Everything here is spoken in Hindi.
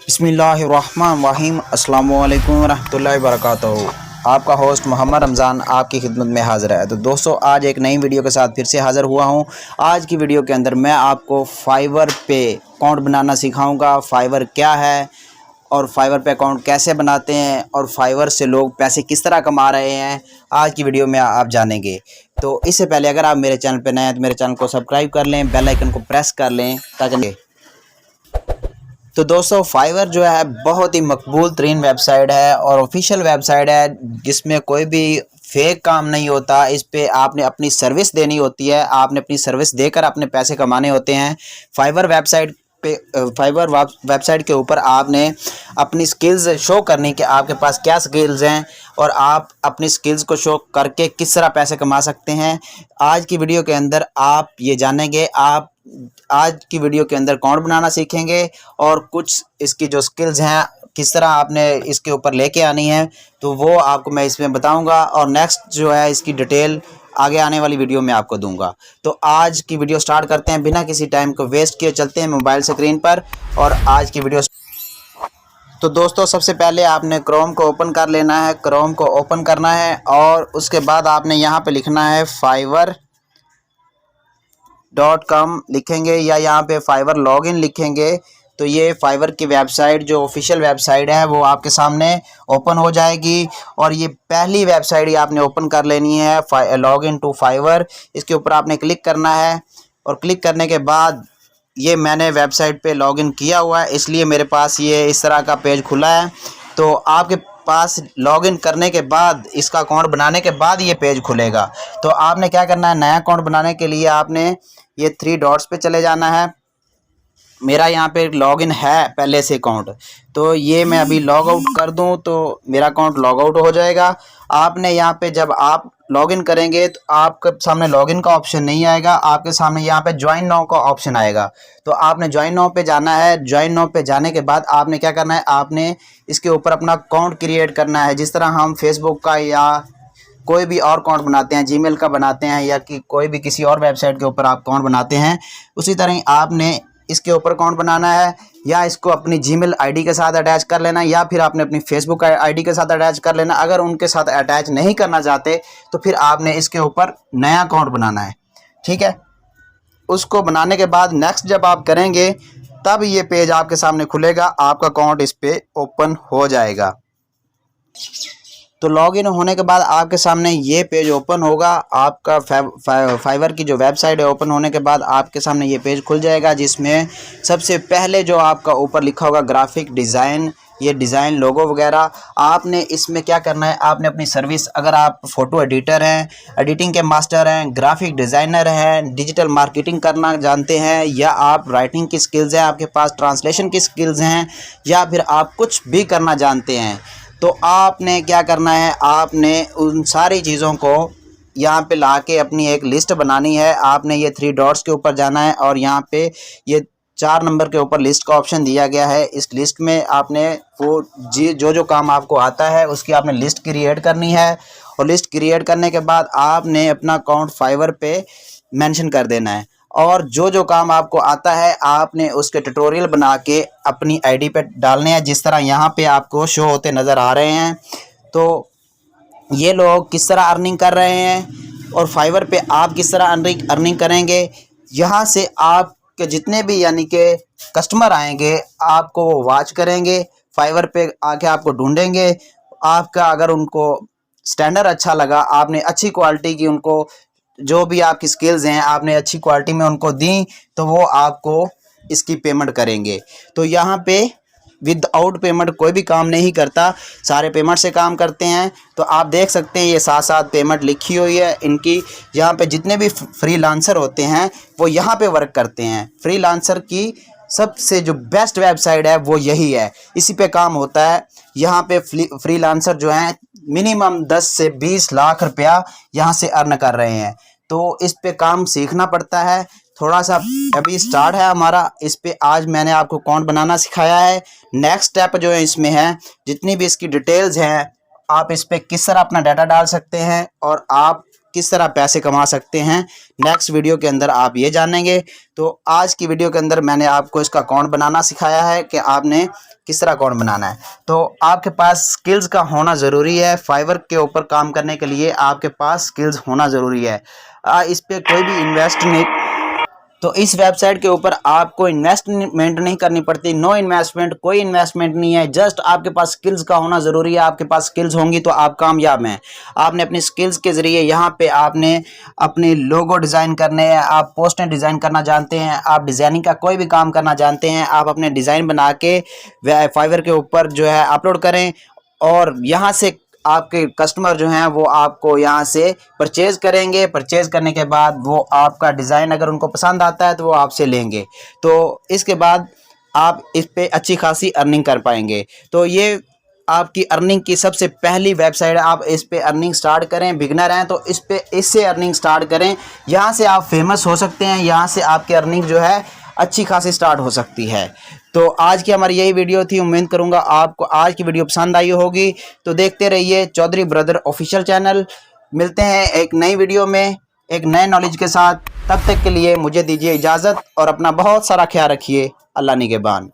बिस्मिल्लाहिर्रहमानिर्रहीम अस्सलाम वालेकुम रहमतुल्लाहि वबरकातुहू। आपका होस्ट मोहम्मद रमज़ान आपकी खिदमत में हाज़िर है। तो दोस्तों, आज एक नई वीडियो के साथ फिर से हाज़िर हुआ हूँ। आज की वीडियो के अंदर मैं आपको फाइवर पे अकाउंट बनाना सिखाऊंगा। फाइवर क्या है और फाइवर पे अकाउंट कैसे बनाते हैं और फाइवर से लोग पैसे किस तरह कमा रहे हैं, आज की वीडियो में आप जानेंगे। तो इससे पहले अगर आप मेरे चैनल पे नए हैं तो मेरे चैनल को सब्सक्राइब कर लें, बेल आइकन को प्रेस कर लें ताकि। तो दोस्तों, फाइवर जो है बहुत ही मकबूल तरीन वेबसाइट है और ऑफिशियल वेबसाइट है जिसमें कोई भी फेक काम नहीं होता। इस पे आपने अपनी सर्विस देनी होती है, आपने अपनी सर्विस देकर अपने पैसे कमाने होते हैं। फाइवर वेबसाइट पे फाइवर वेबसाइट के ऊपर आपने अपनी स्किल्स शो करनी कि आपके पास क्या स्किल्स हैं और आप अपनी स्किल्स को शो करके किस तरह पैसे कमा सकते हैं। आज की वीडियो के अंदर आप ये जानेंगे। आप आज की वीडियो के अंदर अकाउंट बनाना सीखेंगे और कुछ इसकी जो स्किल्स हैं किस तरह आपने इसके ऊपर लेके आनी है, तो वो आपको मैं इसमें बताऊंगा और नेक्स्ट जो है इसकी डिटेल आगे आने वाली वीडियो में आपको दूंगा। तो आज की वीडियो स्टार्ट करते हैं बिना किसी टाइम को वेस्ट किए। चलते हैं मोबाइल स्क्रीन पर और आज की वीडियो। तो दोस्तों, सबसे पहले आपने क्रोम को ओपन कर लेना है। क्रोम को ओपन करना है और उसके बाद आपने यहाँ पे लिखना है fiverr.com लिखेंगे या यहाँ पे फाइवर लॉगिन लिखेंगे तो ये फाइवर की वेबसाइट जो ऑफिशियल वेबसाइट है वो आपके सामने ओपन हो जाएगी। और ये पहली वेबसाइट ही आपने ओपन कर लेनी है, लॉगिन टू फाइवर। इसके ऊपर आपने क्लिक करना है और क्लिक करने के बाद ये मैंने वेबसाइट पे लॉगिन किया हुआ है इसलिए मेरे पास ये इस तरह का पेज खुला है। तो आपके पास लॉगिन करने के बाद इसका अकाउंट बनाने के बाद ये पेज खुलेगा। तो आपने क्या करना है, नया अकाउंट बनाने के लिए आपने ये 3 डॉट्स पे चले जाना है। मेरा यहाँ पे लॉगिन है पहले से अकाउंट, तो ये मैं अभी लॉग आउट कर दूँ तो मेरा अकाउंट लॉग आउट हो जाएगा। आपने यहाँ पे जब आप लॉगिन करेंगे तो आपके सामने लॉगिन का ऑप्शन नहीं आएगा, आपके सामने यहाँ पे ज्वाइन नाउ का ऑप्शन आएगा। तो आपने ज्वाइन नाउ पे जाना है। ज्वाइन नाउ पे जाने के बाद आपने क्या करना है, आपने इसके ऊपर अपना अकाउंट क्रिएट करना है। जिस तरह हम फेसबुक का या कोई भी और अकाउंट बनाते हैं, जीमेल का बनाते हैं या कि कोई भी किसी और वेबसाइट के ऊपर आप अकाउंट बनाते हैं, उसी तरह ही आपने इसके ऊपर अकाउंट बनाना है। या इसको अपनी जीमेल आईडी के साथ अटैच कर लेना या फिर आपने अपनी फेसबुक आईडी के साथ अटैच कर लेना। अगर उनके साथ अटैच नहीं करना चाहते तो फिर आपने इसके ऊपर नया अकाउंट बनाना है, ठीक है। उसको बनाने के बाद नेक्स्ट जब आप करेंगे तब ये पेज आपके सामने खुलेगा, आपका अकाउंट इस पे ओपन हो जाएगा। तो लॉगिन होने के बाद आपके सामने ये पेज ओपन होगा। आपका फाइवर की जो वेबसाइट है ओपन होने के बाद आपके सामने ये पेज खुल जाएगा जिसमें सबसे पहले जो आपका ऊपर लिखा होगा ग्राफिक डिज़ाइन, ये डिज़ाइन लोगो वगैरह। आपने इसमें क्या करना है, आपने अपनी सर्विस, अगर आप फ़ोटो एडिटर हैं, एडिटिंग के मास्टर हैं, ग्राफिक डिज़ाइनर हैं, डिजिटल मार्केटिंग करना जानते हैं, या आप राइटिंग की स्किल्स हैं, आपके पास ट्रांसलेशन की स्किल्स हैं, या फिर आप कुछ भी करना जानते हैं, तो आपने क्या करना है, आपने उन सारी चीज़ों को यहाँ पे लाके अपनी एक लिस्ट बनानी है। आपने ये 3 डॉट्स के ऊपर जाना है और यहाँ पे ये 4 नंबर के ऊपर लिस्ट का ऑप्शन दिया गया है। इस लिस्ट में आपने वो जो काम आपको आता है उसकी आपने लिस्ट क्रिएट करनी है और लिस्ट क्रिएट करने के बाद आपने अपना अकाउंट फाइवर पे मेंशन कर देना है और जो काम आपको आता है आपने उसके ट्यूटोरियल बना के अपनी आईडी पे डालने हैं, जिस तरह यहाँ पे आपको शो होते नज़र आ रहे हैं। तो ये लोग किस तरह अर्निंग कर रहे हैं और फाइवर पे आप किस तरह अर्निंग करेंगे। यहाँ से आपके जितने भी यानी कि कस्टमर आएंगे आपको वो वॉच करेंगे, फाइवर पे आके आपको ढूंढेंगे। आपका अगर उनको स्टैंडर्ड अच्छा लगा, आपने अच्छी क्वालिटी की उनको जो भी आपकी स्किल्स हैं आपने अच्छी क्वालिटी में उनको दी, तो वो आपको इसकी पेमेंट करेंगे। तो यहाँ पे विदाउट पेमेंट कोई भी काम नहीं करता, सारे पेमेंट से काम करते हैं। तो आप देख सकते हैं ये साथ साथ पेमेंट लिखी हुई है इनकी। यहाँ पे जितने भी फ्रीलांसर होते हैं वो यहाँ पे वर्क करते हैं। फ्रीलांसर की सबसे जो बेस्ट वेबसाइट है वो यही है, इसी पे काम होता है। यहाँ पे फ्रीलांसर जो हैं मिनिमम 10 से 20 लाख रुपया यहाँ से अर्न कर रहे हैं। तो इस पे काम सीखना पड़ता है, थोड़ा सा अभी स्टार्ट है हमारा। इस पे आज मैंने आपको अकाउंट बनाना सिखाया है। नेक्स्ट स्टेप जो है इसमें है, जितनी भी इसकी डिटेल्स हैं आप इस पे किस तरह अपना डाटा डाल सकते हैं और आप किस तरह पैसे कमा सकते हैं नेक्स्ट वीडियो के अंदर आप ये जानेंगे। तो आज की वीडियो के अंदर मैंने आपको इसका अकाउंट बनाना सिखाया है कि आपने किस तरह अकाउंट बनाना है। तो आपके पास स्किल्स का होना ज़रूरी है। फाइवर के ऊपर काम करने के लिए आपके पास स्किल्स होना ज़रूरी है। इस पर कोई भी इन्वेस्ट नहीं, तो इस वेबसाइट के ऊपर आपको इन्वेस्टमेंट नहीं करनी पड़ती। नो इन्वेस्टमेंट, कोई इन्वेस्टमेंट नहीं है। जस्ट आपके पास स्किल्स का होना ज़रूरी है। आपके पास स्किल्स होंगी तो आप कामयाब हैं। आपने अपनी स्किल्स के ज़रिए यहाँ पे आपने अपने लोगो डिज़ाइन करने हैं, आप पोस्टर डिज़ाइन करना जानते हैं, आप डिज़ाइनिंग का कोई भी काम करना जानते हैं, आप अपने डिज़ाइन बना के फाइवर के ऊपर जो है अपलोड करें और यहाँ से आपके कस्टमर जो हैं वो आपको यहाँ से परचेज़ करेंगे। परचेज़ करने के बाद वो आपका डिज़ाइन अगर उनको पसंद आता है तो वो आपसे लेंगे। तो इसके बाद आप इस पे अच्छी खासी अर्निंग कर पाएंगे। तो ये आपकी अर्निंग की सबसे पहली वेबसाइट है। आप इस पे अर्निंग स्टार्ट करें। बिगनर हैं तो इससे अर्निंग स्टार्ट करें। यहाँ से आप फेमस हो सकते हैं। यहाँ से आपकी अर्निंग जो है अच्छी खासी स्टार्ट हो सकती है। तो आज की हमारी यही वीडियो थी। उम्मीद करूंगा आपको आज की वीडियो पसंद आई होगी। तो देखते रहिए चौधरी ब्रदर ऑफिशियल चैनल। मिलते हैं एक नई वीडियो में एक नए नॉलेज के साथ। तब तक के लिए मुझे दीजिए इजाज़त और अपना बहुत सारा ख्याल रखिए। अल्लाह निगहबान।